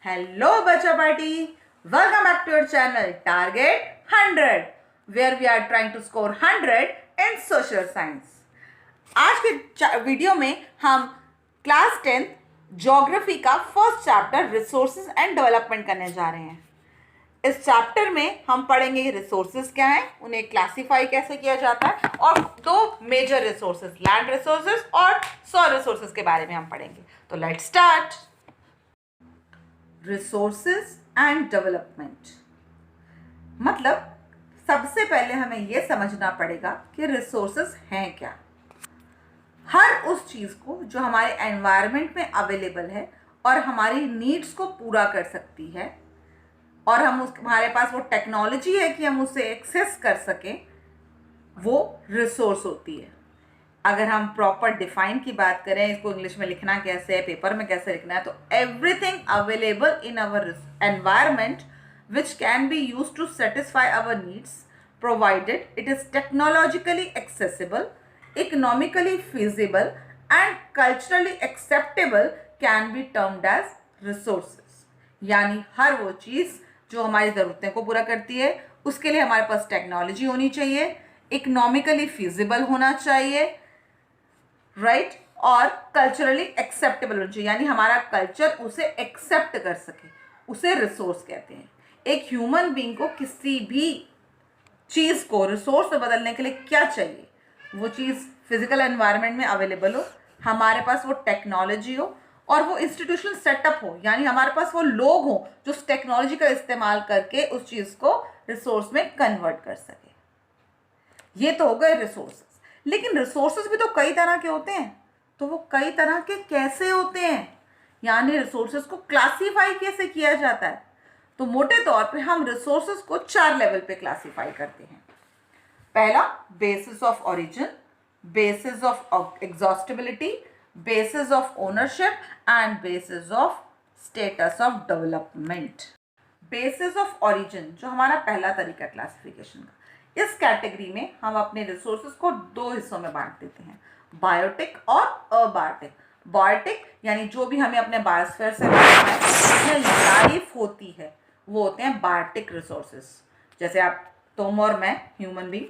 Hello Bacha Party! Welcome back to your channel Target 100 where we are trying to score 100 in social science. आज के video में हम class 10 geography का first chapter resources and development करने जा रहे हैं। इस चैप्टर में हम पढ़ेंगे रिसोर्सेज क्या है, उन्हें क्लासिफाई कैसे किया जाता है और दो मेजर रिसोर्सेज लैंड रिसोर्सेज और सॉइल रिसोर्सेज के बारे में हम पढ़ेंगे। तो let's start. Resources and development मतलब सबसे पहले हमें यह समझना पड़ेगा कि रिसोर्सेज हैं क्या। हर उस चीज को जो हमारे एनवायरनमेंट में अवेलेबल है और हमारी नीड्स को पूरा कर सकती है और हमारे पास वो टेक्नोलॉजी है कि हम उसे एक्सेस कर सकें, वो रिसोर्स होती है। अगर हम प्रॉपर डिफाइन की बात करें, इसको इंग्लिश में लिखना कैसे है, पेपर में कैसे लिखना है, तो everything available in our environment which can be use to satisfy our needs provided it is technologically accessible, economically feasible and culturally acceptable can be termed as resources। यानी हर वो चीज़ जो हमारी ज़रूरतें को पूरा करती है उसके लिए हमारे पास टेक्नोलॉजी होनी चाहिए, इकोनॉमिकली feasible होना चाहिए, राइट, और कल्चरली एक्सेप्टेबल होना चाहिए, यानी हमारा कल्चर उसे एक्सेप्ट कर सके, उसे रिसोर्स कहते हैं। एक ह्यूमन बीइंग को किसी भी चीज़ को रिसोर्स में बदलने के लिए क्या चाहिए? वो चीज़ फिजिकल एनवायरनमेंट में अवेलेबल हो, हमारे पास वो टेक्नोलॉजी हो और वो इंस्टीट्यूशनल सेटअप हो, यानी हमारे पास वो लोग हों जो उस टेक्नोलॉजी का इस्तेमाल करके उस चीज़ को रिसोर्स में कन्वर्ट कर सके। ये तो हो गए रिसोर्सेज। लेकिन रिसोर्सेज भी तो कई तरह के होते हैं, तो वो कई तरह के कैसे होते हैं, यानी रिसोर्सेज को क्लासीफाई कैसे किया जाता है? तो मोटे तौर पे हम रिसोर्सेज को 4 लेवल पे क्लासीफाई करते हैं। पहला, basis of origin, basis of exhaustibility, basis of ownership and bases of status of development. Basis of origin जो हमारा पहला तरीका क्लासिफिकेशन का, इस कैटेगरी में हम अपने रिसोर्सेज को 2 हिस्सों में बांट देते हैं, बायोटिक और अबायोटिक। बायोटिक यानी जो भी हमें अपने बायोस्फीयर से मिलता है, जिसमें लाइफ होती है, वो होते हैं बायोटिक रिसोर्सेज। जैसे तुम और मैं, human being,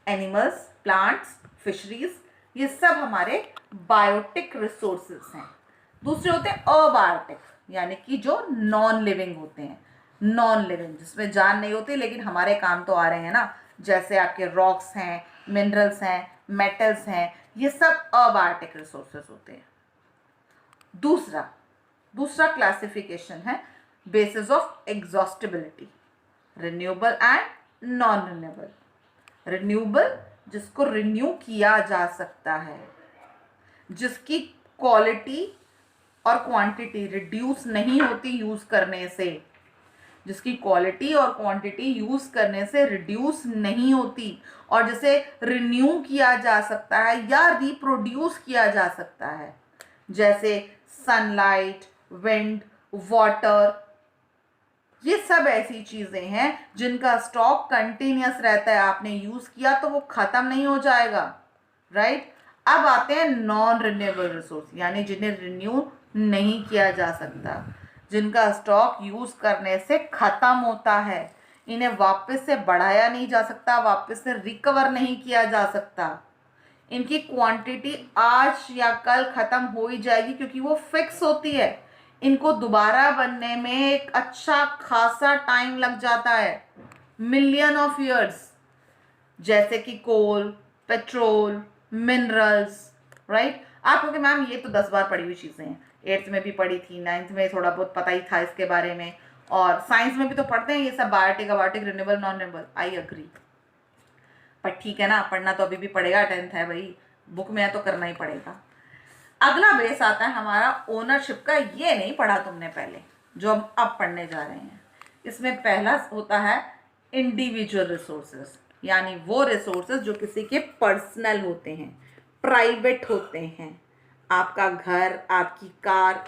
animals, plants, fisheries, ये सब हमारे बायोटिक रिसोर्सेज हैं। दूसरे होते हैं अबायोटिक, यानी कि जो नॉन लिविंग होते हैं, नॉन लिविंग जिसमें जान नहीं होती लेकिन हमारे काम तो आ रहे हैं ना, जैसे आपके रॉक्स हैं, मिनरल्स हैं, मेटल्स हैं, ये सब अबायोटिक रिसोर्सेज होते हैं। दूसरा क्लासिफिकेशन है basis of exhaustibility, renewable and non renewable. Renewable जिसको रिन्यू किया जा सकता है, जिसकी क्वालिटी और क्वांटिटी रिड्यूस नहीं होती यूज करने से, जिसकी क्वालिटी और क्वांटिटी यूज करने से रिड्यूस नहीं होती और जिसे रिन्यू किया जा सकता है या रिप्रोड्यूस किया जा सकता है, जैसे सनलाइट, विंड, वाटर। ये सब ऐसी चीजें हैं जिनका स्टॉक कंटिन्यूअस रहता है, आपने यूज किया तो वो खत्म नहीं हो जाएगा, राइट। अब आते हैं नॉन रिन्यूएबल रिसोर्स, यानी जिन्हें रिन्यू नहीं किया जा सकता, जिनका स्टॉक यूज करने से खत्म होता है, इन्हें वापस से बढ़ाया नहीं जा सकता, वापस से रिकवर नहीं किया जा सकता। इनकी क्वांटिटी आज या कल खत्म हो ही जाएगी क्योंकि वो फिक्स होती है। इनको दोबारा बनने में एक अच्छा खासा टाइम लग जाता है, मिलियन ऑफ ईयर्स, जैसे कि कोल, पेट्रोल, मिनरल्स, राइट। आप कहोगे मैम ये तो 10 बार पढ़ी हुई चीज़ें हैं, 8th में भी पढ़ी थी, 9th में थोड़ा बहुत पता ही था इसके बारे में, और साइंस में भी तो पढ़ते हैं ये सब, biotic, abiotic, renewable, non renewable. I agree, पर ठीक है ना, पढ़ना तो अभी भी पड़ेगा, 10th है भाई, बुक में है तो करना ही पड़ेगा। अगला बेस आता है हमारा ओनरशिप का। ये नहीं पढ़ा तुमने पहले, जो हम अब पढ़ने जा रहे हैं। इसमें पहला होता है इंडिविजुअल रिसोर्सेज, यानी वो रिसोर्सेज जो किसी के पर्सनल होते हैं, प्राइवेट होते हैं। आपका घर, आपकी कार,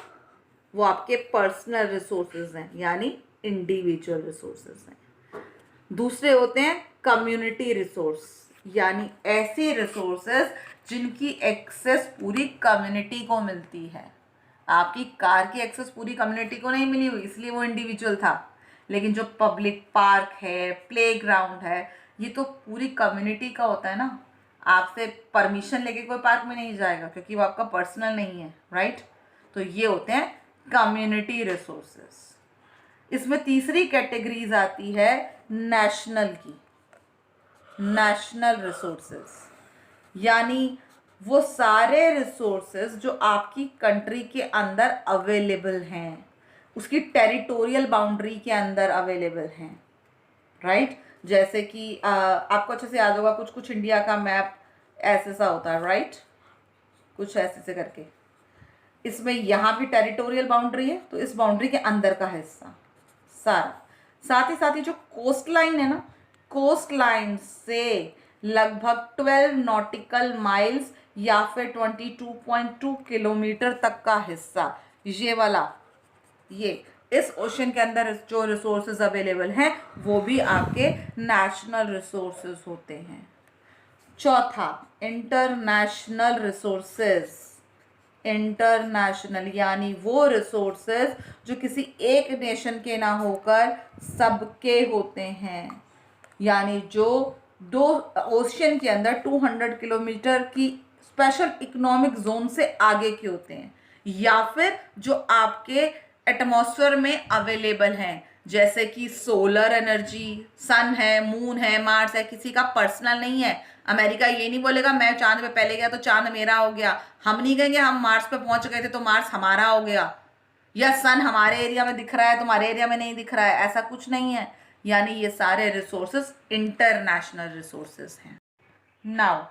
वो आपके पर्सनल रिसोर्सेज हैं, यानी इंडिविजुअल रिसोर्सेज हैं। दूसरे होते हैं कम्युनिटी रिसोर्स, यानी ऐसे रिसोर्सेज जिनकी एक्सेस पूरी कम्युनिटी को मिलती है, आपकी कार की एक्सेस पूरी कम्युनिटी को नहीं मिली हुई, इसलिए वो इंडिविजुअल था। लेकिन जो पब्लिक पार्क है, प्लेग्राउंड है, ये तो पूरी कम्युनिटी का होता है ना। आपसे परमिशन लेके कोई पार्क में नहीं जाएगा क्योंकि वो आपका पर्सनल नहीं है, राइट। तो ये होते हैं कम्युनिटी रिसोर्सेस। इसमें तीसरी कैटेगरीज आती है नेशनल की, नेशनल रिसोर्सेस, यानी वो सारे रिसोर्सेज जो आपकी कंट्री के अंदर अवेलेबल हैं, उसकी टेरिटोरियल बाउंड्री के अंदर अवेलेबल हैं, राइट। जैसे कि आपको अच्छे से याद होगा, कुछ कुछ इंडिया का मैप ऐसे सा होता है, राइट, कुछ ऐसे से करके। इसमें यहाँ भी टेरिटोरियल बाउंड्री है, तो इस बाउंड्री के अंदर का हिस्सा सारा। साथ ही जो कोस्ट लाइन है ना, कोस्ट लाइन से लगभग 12 नॉटिकल माइल्स या फिर 22.2 किलोमीटर तक का हिस्सा, ये वाला, ये इस ओशन के अंदर जो रिसोर्सेज अवेलेबल हैं वो भी आपके नेशनल रिसोर्सेज होते हैं। चौथा, इंटरनेशनल रिसोर्सेज। इंटरनेशनल यानी वो रिसोर्सेज जो किसी एक नेशन के ना होकर सबके होते हैं, यानी जो दो ओशियन के अंदर 200 किलोमीटर की स्पेशल इकोनॉमिक जोन से आगे के होते हैं, या फिर जो आपके एटमॉस्फेयर में अवेलेबल हैं, जैसे कि सोलर एनर्जी, सन है, मून है, मार्स है, किसी का पर्सनल नहीं है। अमेरिका ये नहीं बोलेगा मैं चांद पे पहले गया तो चांद मेरा हो गया, हम नहीं कहेंगे हम मार्स पे पहुंच गए थे तो मार्स हमारा हो गया, या सन हमारे एरिया में दिख रहा है तुम्हारे एरिया में नहीं दिख रहा है, ऐसा कुछ नहीं है। यानी ये सारे रिसोर्सेज इंटरनेशनल रिसोर्सेज हैं। Now,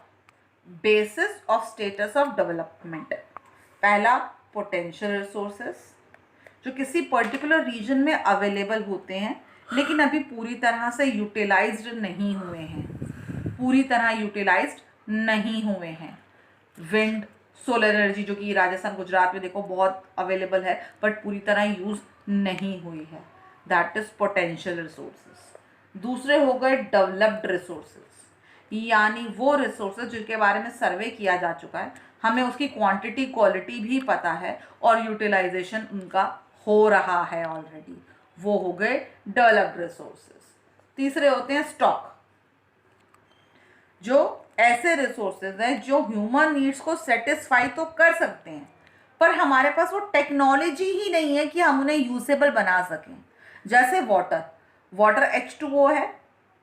basis of status of development. पहला, पोटेंशियल रिसोर्सेज, जो किसी पर्टिकुलर रीजन में अवेलेबल होते हैं लेकिन अभी पूरी तरह से यूटिलाइज्ड नहीं हुए हैं, पूरी तरह यूटिलाइज्ड नहीं हुए हैं। विंड, सोलर एनर्जी जो कि राजस्थान गुजरात में देखो बहुत अवेलेबल है बट पूरी तरह यूज नहीं हुई है, दैट इज पोटेंशियल रिसोर्सेज। दूसरे हो गए डेवलप्ड रिसोर्सेज, यानी वो रिसोर्सेज जिनके बारे में सर्वे किया जा चुका है, हमें उसकी क्वांटिटी क्वालिटी भी पता है और यूटिलाइजेशन उनका हो रहा है ऑलरेडी, वो हो गए डेवलप्ड रिसोर्सेज। तीसरे होते हैं स्टॉक, जो ऐसे रिसोर्सेज हैं जो ह्यूमन नीड्स को सेटिस्फाई तो कर सकते हैं पर हमारे पास वो टेक्नोलॉजी ही नहीं है कि हम उन्हें यूजेबल बना सकें। जैसे वाटर H2O है,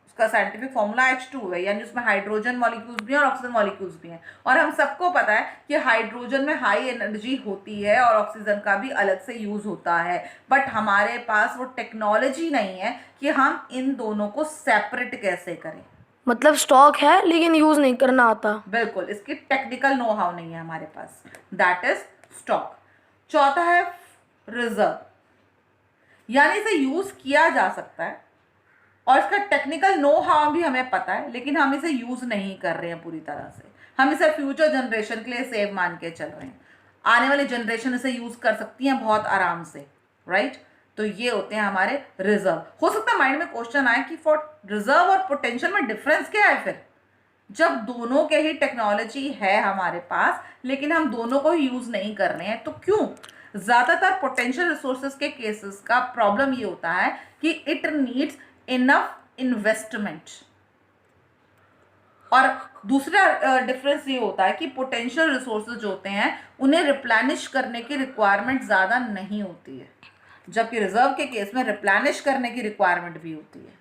उसका साइंटिफिक फॉर्मूला H2 है, यानी उसमें हाइड्रोजन मॉलिक्यूल्स भी हैं और ऑक्सीजन मॉलिक्यूल्स भी हैं, और हम सबको पता है कि हाइड्रोजन में हाई एनर्जी होती है और ऑक्सीजन का भी अलग से यूज होता है, बट हमारे पास वो टेक्नोलॉजी नहीं है कि हम इन दोनों को सेपरेट कैसे करें। मतलब स्टॉक है लेकिन यूज नहीं करना आता। बिल्कुल, इसकी टेक्निकल नो हाउ नहीं है हमारे पास, दैट इज स्टॉक। चौथा है रिजर्व, यानी इसे यूज किया जा सकता है और इसका टेक्निकल नो हाउ भी हमें पता है लेकिन हम इसे यूज नहीं कर रहे हैं पूरी तरह से, हम इसे फ्यूचर जनरेशन के लिए सेव मान के चल रहे हैं, आने वाली जनरेशन इसे यूज कर सकती है बहुत आराम से, राइट। तो ये होते हैं हमारे रिजर्व। हो सकता है माइंड में क्वेश्चन आए कि फॉर रिजर्व और पोटेंशियल में डिफरेंस क्या है फिर, जब दोनों के ही टेक्नोलॉजी है हमारे पास लेकिन हम दोनों को ही यूज नहीं कर रहे हैं, तो क्यों? ज्यादातर पोटेंशियल रिसोर्सेज के केसेस का प्रॉब्लम ये होता है कि इट नीड्स इनफ इन्वेस्टमेंट, और दूसरा डिफरेंस ये होता है कि पोटेंशियल रिसोर्सेज जो होते हैं उन्हें रिप्लेनिश करने की रिक्वायरमेंट ज़्यादा नहीं होती है, जबकि रिजर्व के केस में रिप्लेनिश करने की रिक्वायरमेंट भी होती है,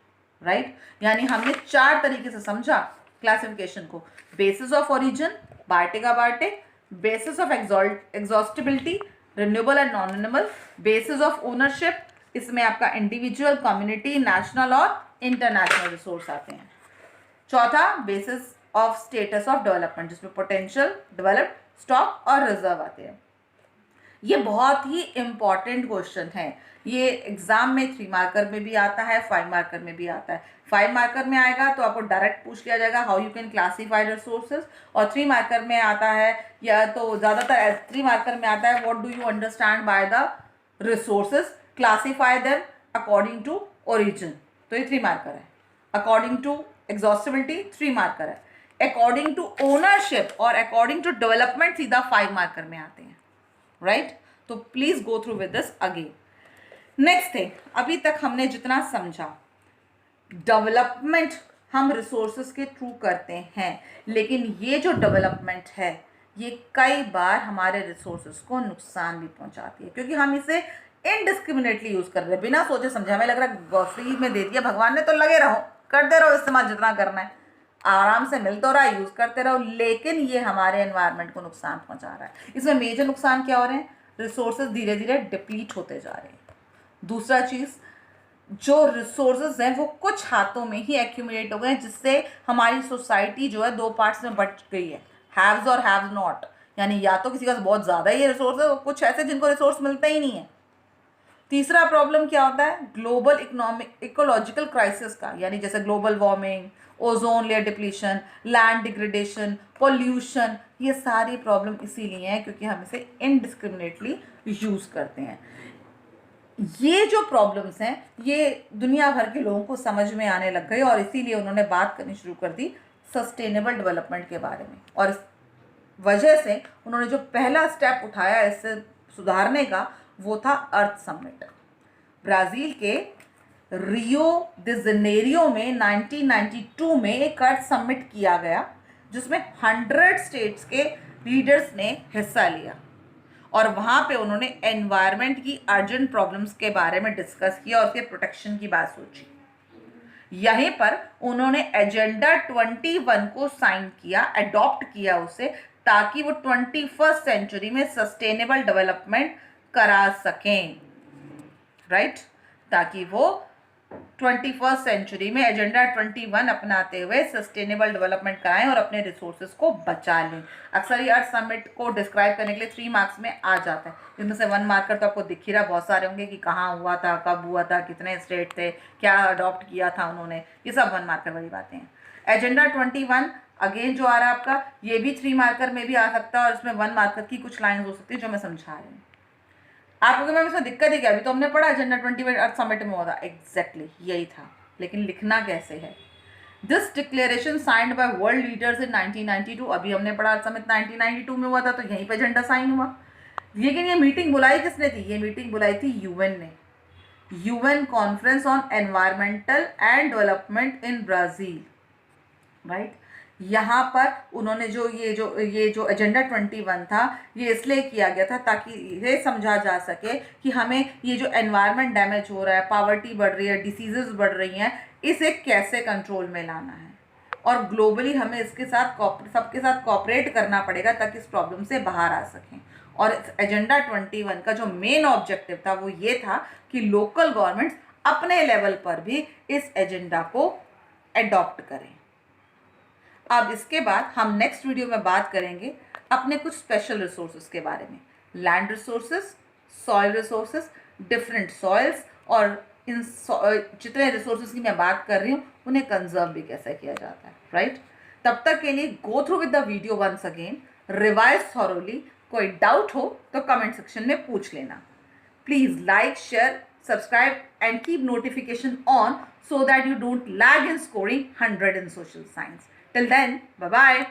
राइट। यानी हमने 4 तरीके से समझा क्लासिफिकेशन को, basis of origin, biotic abiotic, basis of exhaustibility, renewable and non renewable, basis of ownership, इसमें आपका इंडिविजुअल, कम्युनिटी, नेशनल और इंटरनेशनल रिसोर्स आते हैं। चौथा, basis of status of development, जिसमें पोटेंशियल, डेवलप्ड, स्टॉक और रिजर्व आते हैं। ये बहुत ही इंपॉर्टेंट क्वेश्चन है, ये एग्जाम में 3 मार्कर में भी आता है, 5 मार्कर में भी आता है। 5 मार्कर में आएगा तो आपको डायरेक्ट पूछ लिया जाएगा how you can classify resources, और 3 मार्कर में आता है, या तो ज़्यादातर 3 मार्कर में आता है what do you understand by the resources, classify them according to origin, तो ये 3 मार्कर है। अकॉर्डिंग टू एग्जॉस्टिबिलिटी 3 मार्कर है, अकॉर्डिंग टू ओनरशिप और अकॉर्डिंग टू डेवलपमेंट सीधा 5 मार्कर में आते हैं, राइट। तो please go through with this again. Next thing, अभी तक हमने जितना समझा, डेवलपमेंट हम रिसोर्सेज के थ्रू करते हैं, लेकिन ये जो डेवलपमेंट है ये कई बार हमारे रिसोर्सेज को नुकसान भी पहुंचाती है, क्योंकि हम इसे इनडिस्क्रिमिनेटली यूज़ कर रहे हैं, बिना सोचे समझे। हमें लग रहा है फ्री में दे दिया भगवान ने तो लगे रहो, करते रहो इस्तेमाल जितना करना है, आराम से मिल तो रहा है, यूज़ करते रहो, लेकिन ये हमारे एनवायरनमेंट को नुकसान पहुंचा रहा है। इसमें मेजर नुकसान क्या हो रहे हैं? रिसोर्सेज धीरे धीरे डिप्लीट होते जा रहे हैं। दूसरा चीज़, जो रिसोर्सेज हैं वो कुछ हाथों में ही एक्यूमुलेट हो गए हैं, जिससे हमारी सोसाइटी जो है दो पार्ट्स में बट गई है, हैव्स और हैव्स नॉट। यानी या तो किसी का बहुत ज़्यादा ही रिसोर्स है और कुछ ऐसे जिनको रिसोर्स मिलता ही नहीं है। तीसरा प्रॉब्लम क्या होता है? ग्लोबल इकोनॉमिक इकोलॉजिकल क्राइसिस का, यानी जैसे global warming, ozone layer depletion, land degradation, pollution, ये सारी प्रॉब्लम इसीलिए हैं क्योंकि हम इसे इनडिस्क्रिमिनेटली यूज़ करते हैं। ये जो प्रॉब्लम्स हैं ये दुनिया भर के लोगों को समझ में आने लग गई और इसीलिए उन्होंने बात करनी शुरू कर दी सस्टेनेबल डेवलपमेंट के बारे में। और इस वजह से उन्होंने जो पहला स्टेप उठाया इससे सुधारने का, वो था अर्थ समिट। ब्राज़ील के रियो दे जनेरियो में 1992 में एक अर्थ समिट किया गया, जिसमें 100 स्टेट्स के लीडर्स ने हिस्सा लिया और वहाँ पे उन्होंने एनवायरनमेंट की अर्जेंट प्रॉब्लम्स के बारे में डिस्कस किया और उसके प्रोटेक्शन की बात सोची। यहीं पर उन्होंने एजेंडा 21 को साइन किया, अडॉप्ट किया उसे, ताकि वो 21st सेंचुरी में सस्टेनेबल डेवलपमेंट करा सकें, राइट? ताकि वो 21st सेंचुरी में एजेंडा 21 अपनाते हुए सस्टेनेबल डेवलपमेंट कराएं और अपने रिसोर्सेज को बचा लें। अक्सर ये अर्थ समिट को डिस्क्राइब करने के लिए 3 मार्क्स में आ जाता है, जिनमें से 1 मार्कर तो आपको दिख ही रहा, बहुत सारे होंगे कि कहाँ हुआ था, कब हुआ था, कितने स्टेट थे, क्या अडॉप्ट किया था उन्होंने, ये सब 1 मार्कर वाली बातें हैं। एजेंडा 21 अगेन जो आ रहा है आपका, ये भी 3 मार्कर में भी आ सकता है और इसमें 1 मार्कर की कुछ लाइन्स हो सकती है जो मैं समझा रही हूँ आपको। मैम इसमें दिक्कत ही क्या? अभी तो हमने पढ़ा एजेंडा 21 अर्थ समिट में हुआ था, एग्जैक्टली यही था, लेकिन लिखना कैसे है? This declaration signed by world leaders in 1992, अभी हमने पढ़ा अर्थ समिट 1992 में हुआ था, तो यहीं पे एजेंडा साइन हुआ। लेकिन ये मीटिंग बुलाई किसने थी? ये मीटिंग बुलाई थी यूएन ने, UN conference on environmental and development in Brazil, right? यहाँ पर उन्होंने ये जो एजेंडा 21 था, ये इसलिए किया गया था ताकि ये समझा जा सके कि हमें ये जो एनवायरनमेंट डैमेज हो रहा है, पावर्टी बढ़ रही है, डिसीजेस बढ़ रही हैं, इसे कैसे कंट्रोल में लाना है और ग्लोबली हमें इसके साथ सबके साथ कॉपरेट करना पड़ेगा ताकि इस प्रॉब्लम से बाहर आ सकें। और एजेंडा 21 का जो मेन ऑब्जेक्टिव था वो ये था कि लोकल गवर्नमेंट्स अपने लेवल पर भी इस एजेंडा को एडॉप्ट करें। अब इसके बाद हम नेक्स्ट वीडियो में बात करेंगे अपने कुछ स्पेशल रिसोर्सेज के बारे में, land resources, soil resources, different soils, और इन जितने रिसोर्सेज की मैं बात कर रही हूँ उन्हें कंजर्व भी कैसे किया जाता है, राइट? तब तक के लिए go through with the video once again, revise thoroughly. कोई डाउट हो तो कमेंट सेक्शन में पूछ लेना। Please like, share, subscribe and keep notification on so that you don't lag in scoring 100 in social science. Till then, bye bye.